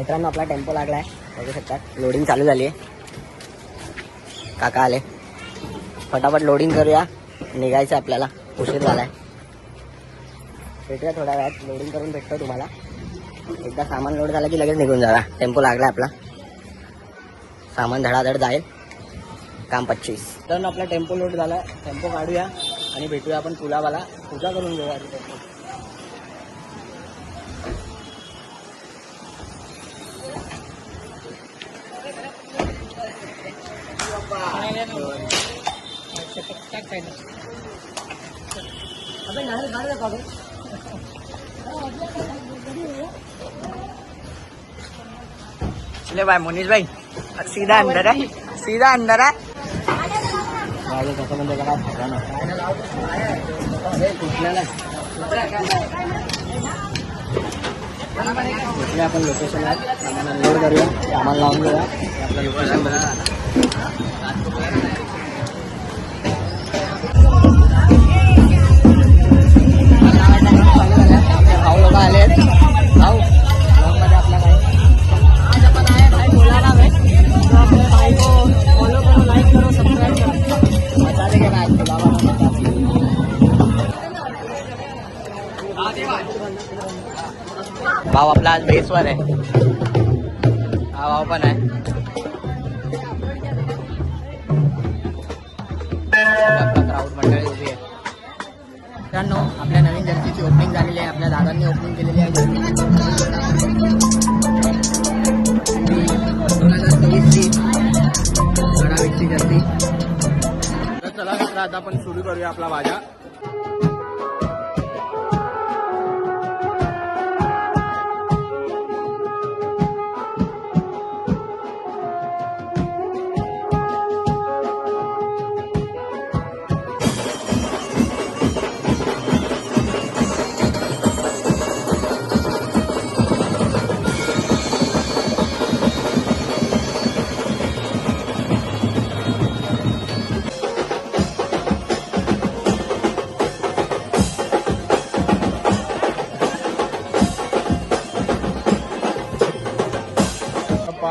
मित्रांनो आपला टेम्पो लागलाय, बघू शकतात. लोडिंग चालू झाली आहे. काका आले, फटाफट लोडिंग करूया, निघायचं आपल्याला, उशीर झालाय. भेटूया थोड्या वेळात, लोडिंग करून भेटतो तुम्हाला. एकदा सामान लोड झालं की लगेच निघून जाऊया. टेम्पो लागलाय आपला, सामान धडाधड जाईल. काम 25. तर आपला टेम्पो लोड झालाय, टेम्पो काढूया आणि भेटूया आपण पुलावाला. पूजा करून घेऊया टेम्पो. ले भाई मुनीश भाई, सीधा अंदर है, सीधा अंदर है. कसं म्हणजे जरा फायदा ना कुठल्या आपण लोकेशनला सामान लोड करूया, सामान लावून घेऊया. आपलं लोकेशन भाऊ लोक आले आहेत. भाऊ ब्लॉगमध्ये आपला काय आज आपण आहे भाई बोलायला भाई. तो आपल्या भाई को फॉलो करो, लाइक करो, सब्सक्राइब करो. बता देंगे ना आज भाऊ आपला आज बेसवर आहे. हा भाऊ पण आहे. आपला क्राऊड मंडळी उभी आहे. मित्रांनो आपल्या नवीन जर्सीची ओपनिंग झालेली आहे. आपल्या दादांनी ओपनिंग केलेली आहे. 2023ची गडावेची जर्सी. तर चला मित्र आता आपण सुरू करूया आपला भाज्या.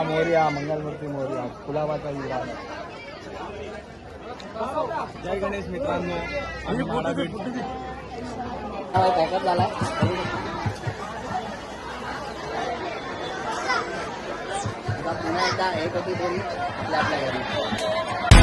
मोर्या, मंगलमूर्ती मोर्या, फुलावाचा विवाह. जय गणेश मित्रांनो. पॅकअप झालाय. पुन्हा एकदा एक होती आपल्या घरी.